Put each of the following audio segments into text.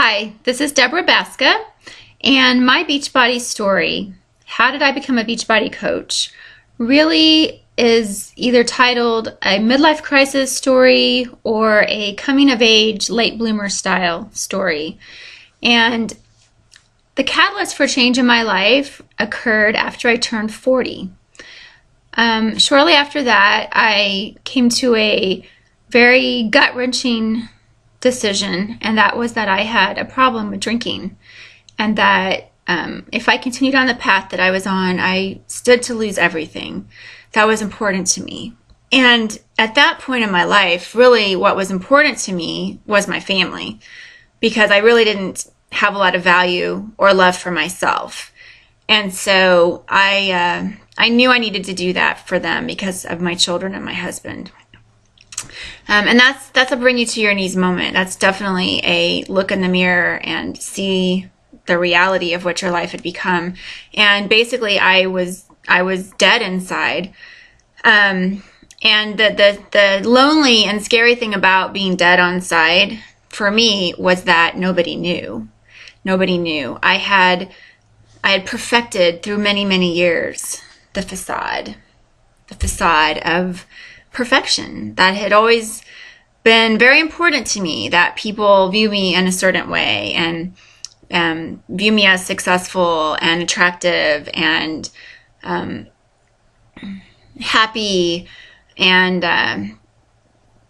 Hi, this is Deborah Baska, and my Beachbody story, how did I become a Beachbody coach, really is either titled a midlife crisis story or a coming of age late bloomer style story. And the catalyst for change in my life occurred after I turned 40. Shortly after that, I came to a very gut-wrenching decision, and that was that I had a problem with drinking, and that if I continued on the path that I was on, I stood to lose everything that was important to me. And at that point in my life, really what was important to me was my family, because I really didn't have a lot of value or love for myself. And so I knew I needed to do that for them because of my children and my husband. And that's a bring you to your knees moment. That's definitely a look in the mirror and see the reality of what your life had become. And basically, I was dead inside. And the lonely and scary thing about being dead inside for me was that nobody knew. Nobody knew. I had perfected through many, many years the facade of perfection that had always been very important to me, that people view me in a certain way and view me as successful and attractive and happy. And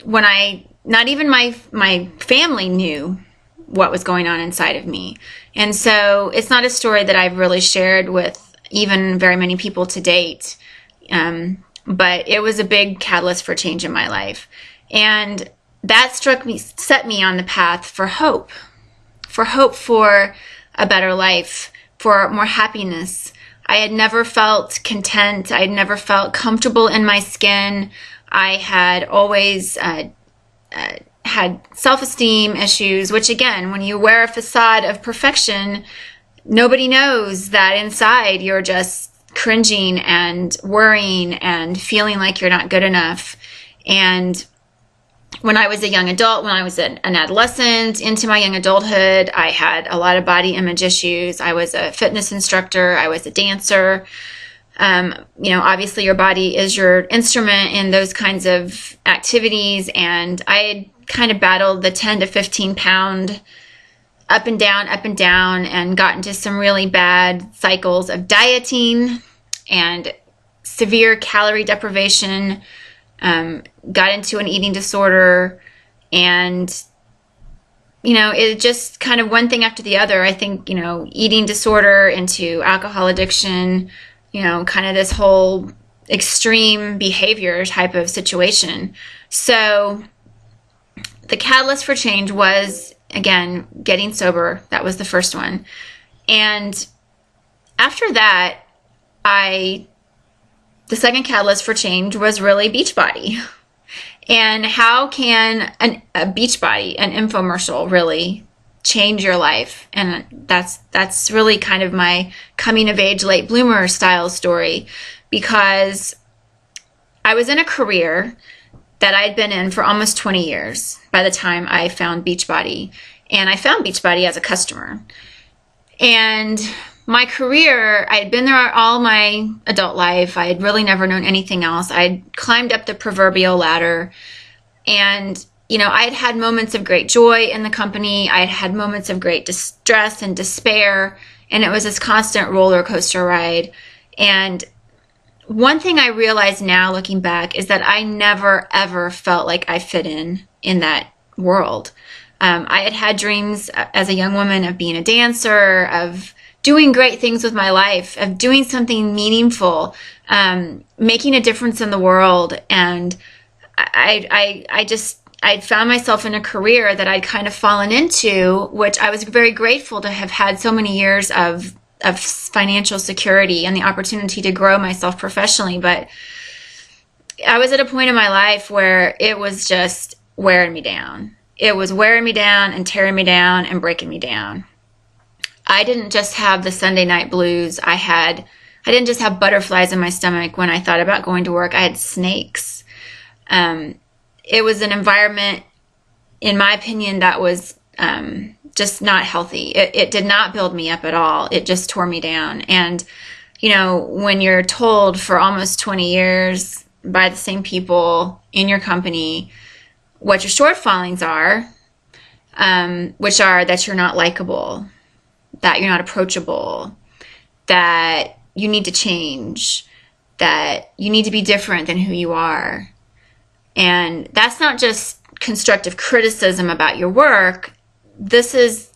when not even my family knew what was going on inside of me. And so it's not a story that I've really shared with even very many people to date. But it was a big catalyst for change in my life. And that set me on the path for hope for a better life, for more happiness. I had never felt content. I had never felt comfortable in my skin. I had always had self-esteem issues, which again, when you wear a facade of perfection, nobody knows that inside you're just cringing and worrying and feeling like you're not good enough. And when I was a young adult, when I was an adolescent into my young adulthood, I had a lot of body image issues. I was a fitness instructor. I was a dancer. Obviously your body is your instrument in those kinds of activities. And I had kind of battled the 10 to 15 pound up and down, and got into some really bad cycles of dieting and severe calorie deprivation, got into an eating disorder, and, it just kind of one thing after the other. I think, eating disorder into alcohol addiction, kind of this whole extreme behavior type of situation. So the catalyst for change was, again, getting sober. That was the first one. And after that, the second catalyst for change was really Beachbody. And how can a Beachbody, an infomercial, really change your life? And that's really kind of my coming of age late bloomer style story, because I was in a career that I'd been in for almost 20 years by the time I found Beachbody. And I found Beachbody as a customer. And my career, I had been there all my adult life. I had really never known anything else. I had climbed up the proverbial ladder. And, I had had moments of great joy in the company. I had had moments of great distress and despair. And it was this constant roller coaster ride. And one thing I realize now looking back is that I never, ever felt like I fit in that world. I had had dreams as a young woman of being a dancer, of doing great things with my life, of doing something meaningful, making a difference in the world. And I'd found myself in a career that I'd kind of fallen into, which I was very grateful to have had so many years of financial security and the opportunity to grow myself professionally. But I was at a point in my life where it was just wearing me down. It was wearing me down and tearing me down and breaking me down. I didn't just have the Sunday night blues. I didn't just have butterflies in my stomach when I thought about going to work. I had snakes. It was an environment, in my opinion, that was just not healthy. It did not build me up at all. It just tore me down. And, you know, when you're told for almost 20 years by the same people in your company what your shortfallings are, which are that you're not likable, that you're not approachable, that you need to change, that you need to be different than who you are. And that's not just constructive criticism about your work. This is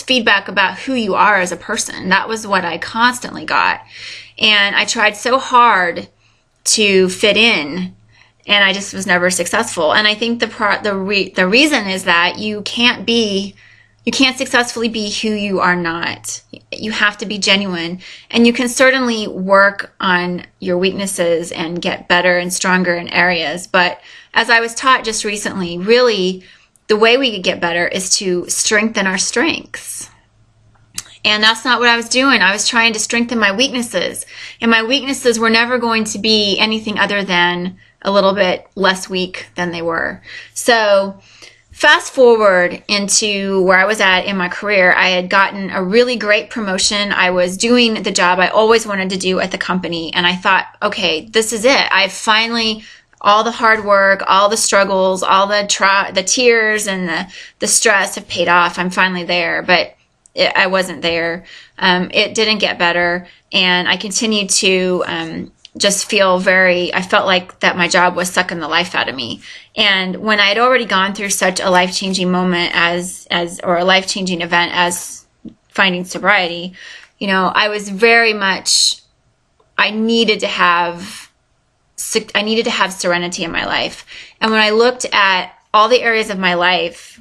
feedback about who you are as a person. That was what I constantly got. And I tried so hard to fit in, and I just was never successful. And I think the reason is that you can't successfully be who you are not. You have to be genuine. And you can certainly work on your weaknesses and get better and stronger in areas. But as I was taught just recently, really, the way we could get better is to strengthen our strengths. And that's not what I was doing. I was trying to strengthen my weaknesses. And my weaknesses were never going to be anything other than a little bit less weak than they were. So fast forward into where I was at in my career, I had gotten a really great promotion. I was doing the job I always wanted to do at the company. And I thought, okay, this is it. I finally, all the hard work, all the struggles, all the tears and the stress have paid off. I'm finally there. But I wasn't there. It didn't get better. And I continued to just I felt like that my job was sucking the life out of me. And when I had already gone through such a life-changing moment or a life-changing event as finding sobriety, you know, I was very much, I needed to have serenity in my life. And when I looked at all the areas of my life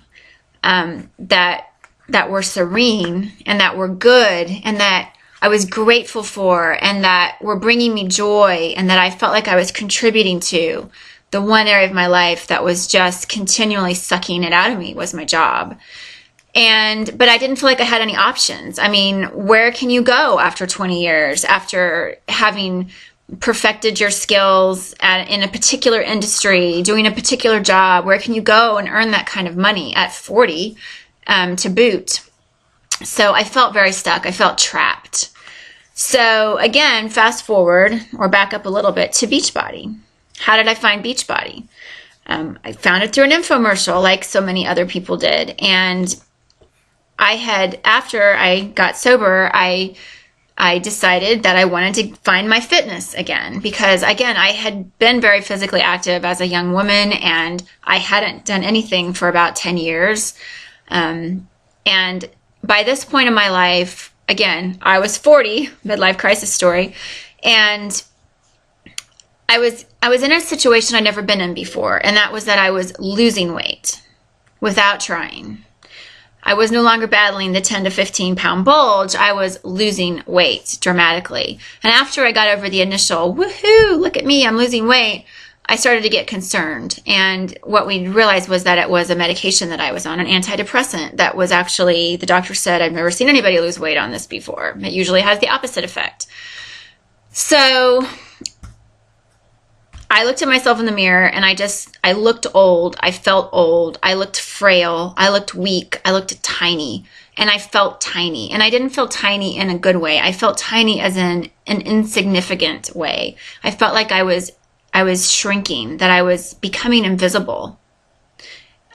that were serene and that were good and that I was grateful for and that were bringing me joy and that I felt like I was contributing to, the one area of my life that was just continually sucking it out of me was my job. But I didn't feel like I had any options. I mean, where can you go after 20 years, after having perfected your skills in a particular industry, doing a particular job? Where can you go and earn that kind of money at 40 to boot? So I felt very stuck. I felt trapped. So again, fast forward or back up a little bit to Beachbody. How did I find Beachbody? I found it through an infomercial like so many other people did. And after I got sober, I decided that I wanted to find my fitness again, because again, I had been very physically active as a young woman and I hadn't done anything for about 10 years. And by this point in my life, again, I was 40, midlife crisis story, and I was in a situation I'd never been in before, and that was that I was losing weight without trying. I was no longer battling the 10 to 15 pound bulge. I was losing weight dramatically. And after I got over the initial, woohoo, look at me, I'm losing weight, I started to get concerned. And what we realized was that it was a medication that I was on, an antidepressant that was actually, the doctor said, I've never seen anybody lose weight on this before. It usually has the opposite effect. So I looked at myself in the mirror and I looked old. I felt old. I looked frail. I looked weak. I looked tiny. And I felt tiny. And I didn't feel tiny in a good way. I felt tiny as in an insignificant way. I felt like I was shrinking, that I was becoming invisible.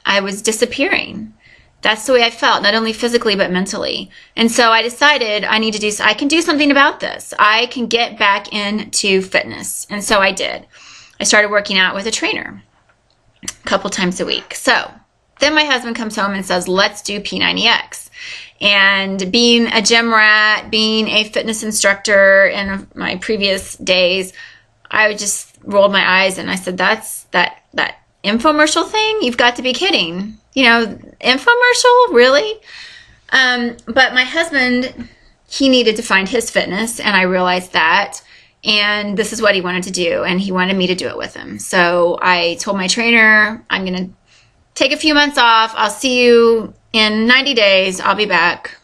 I was disappearing. That's the way I felt, not only physically, but mentally. And so I decided I can do something about this. I can get back into fitness. And so I did. I started working out with a trainer a couple times a week. So then my husband comes home and says, let's do P90X. And being a gym rat, being a fitness instructor in my previous days, I just rolled my eyes and I said, that's that infomercial thing? You've got to be kidding. You know, infomercial? Really? But my husband, he needed to find his fitness, and I realized that. And this is what he wanted to do, and he wanted me to do it with him. So I told my trainer, I'm going to take a few months off. I'll see you in 90 days. I'll be back.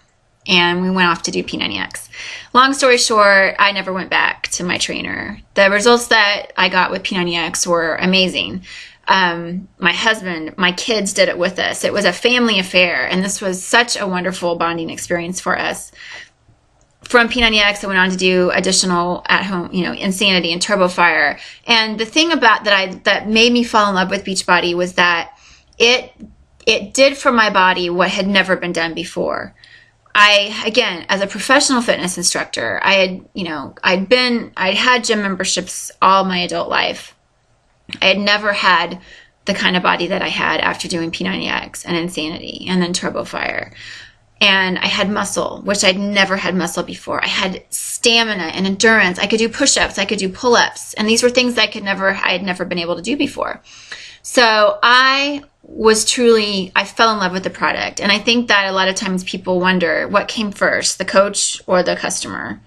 And we went off to do P90X. Long story short, I never went back to my trainer. The results that I got with P90X were amazing. My husband, my kids did it with us. It was a family affair, and this was such a wonderful bonding experience for us. From P90X, I went on to do additional at-home, Insanity and Turbo Fire. And the thing about that made me fall in love with Beachbody was that it did for my body what had never been done before. Again, as a professional fitness instructor, I'd had gym memberships all my adult life. I had never had the kind of body that I had after doing P90X and Insanity and then Turbo Fire. And I had muscle, which I'd never had muscle before. I had stamina and endurance. I could do push-ups. I could do pull-ups. And these were things I had never been able to do before. So I fell in love with the product. And I think that a lot of times people wonder what came first, the coach or the customer,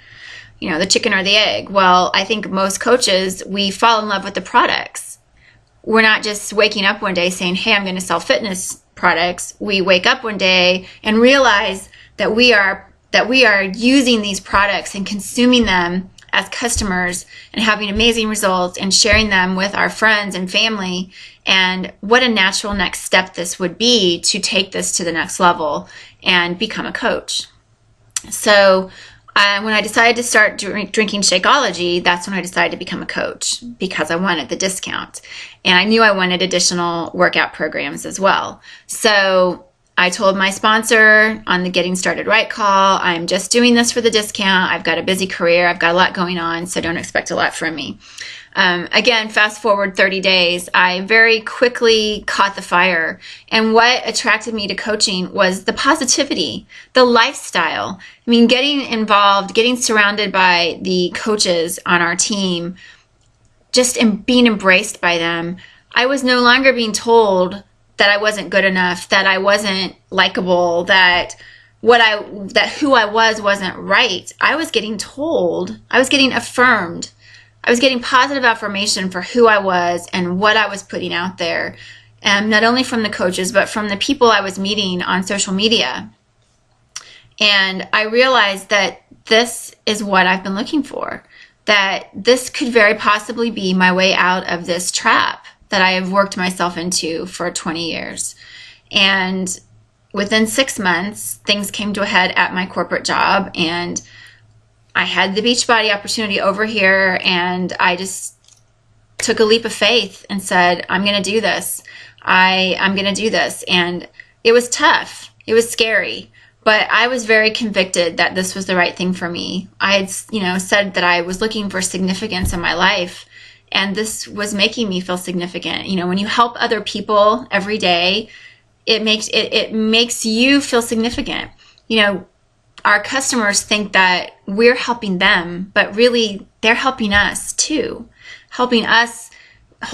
the chicken or the egg. Well, I think most coaches, we fall in love with the products. We're not just waking up one day saying, hey, I'm going to sell fitness products. We wake up one day and realize that we are using these products and consuming them as customers and having amazing results and sharing them with our friends and family. And what a natural next step this would be to take this to the next level and become a coach. So when I decided to start drinking Shakeology, that's when I decided to become a coach, because I wanted the discount. And I knew I wanted additional workout programs as well. So I told my sponsor on the Getting Started Right call, I'm just doing this for the discount. I've got a busy career. I've got a lot going on, so don't expect a lot from me. Again, fast forward 30 days, I very quickly caught the fire. And what attracted me to coaching was the positivity, the lifestyle. I mean, getting involved, getting surrounded by the coaches on our team, just being embraced by them. I was no longer being told that I wasn't good enough, that I wasn't likable, that who I wasn't right. I was getting told, I was getting affirmed. I was getting positive affirmation for who I was and what I was putting out there, not only from the coaches, but from the people I was meeting on social media. And I realized that this is what I've been looking for, that this could very possibly be my way out of this trap that I have worked myself into for 20 years. And within 6 months, things came to a head at my corporate job, and I had the Beachbody opportunity over here, and I just took a leap of faith and said, I'm going to do this. I'm going to do this. And it was tough. It was scary. But I was very convicted that this was the right thing for me. I had, said that I was looking for significance in my life, and this was making me feel significant. When you help other people every day, it makes you feel significant. Our customers think that we're helping them, but really they're helping us too, helping us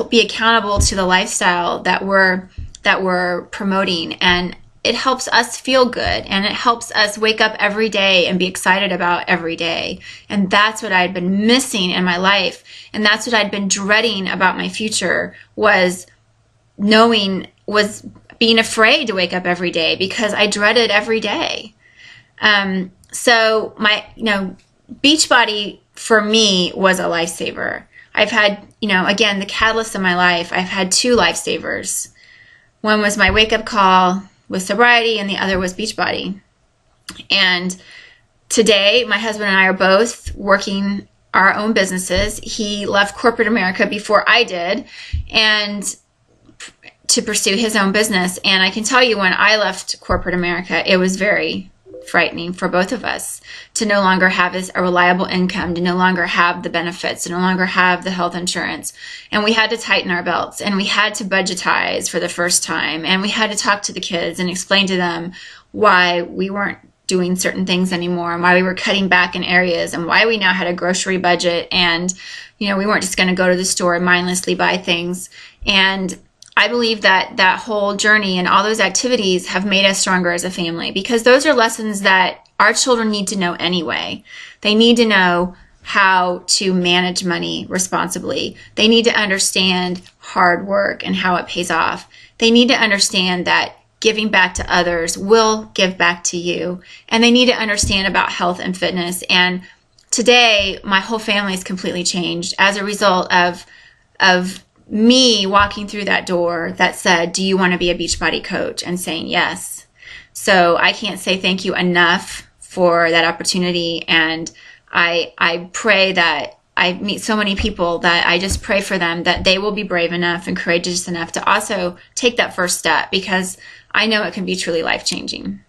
be accountable to the lifestyle that we're promoting. And it helps us feel good, and it helps us wake up every day and be excited about every day. And that's what I'd been missing in my life. And that's what I'd been dreading about my future, was being afraid to wake up every day, because I dreaded every day. So my, Beachbody for me was a lifesaver. I've had, again, the catalyst of my life. I've had 2 lifesavers. One was my wake-up call with sobriety, and the other was Beachbody. And today, my husband and I are both working our own businesses. He left corporate America before I did, and to pursue his own business. And I can tell you, when I left corporate America, it was very frightening for both of us to no longer have a reliable income, to no longer have the benefits, to no longer have the health insurance. And we had to tighten our belts, and we had to budgetize for the first time. And we had to talk to the kids and explain to them why we weren't doing certain things anymore, and why we were cutting back in areas, and why we now had a grocery budget. And, we weren't just going to go to the store and mindlessly buy things. And I believe that that whole journey and all those activities have made us stronger as a family, because those are lessons that our children need to know anyway. They need to know how to manage money responsibly. They need to understand hard work and how it pays off. They need to understand that giving back to others will give back to you. And they need to understand about health and fitness. And today, my whole family is completely changed as a result of me walking through that door that said, do you want to be a Beachbody coach? And saying yes. So I can't say thank you enough for that opportunity. And I pray that I meet so many people that I just pray for them that they will be brave enough and courageous enough to also take that first step, because I know it can be truly life-changing.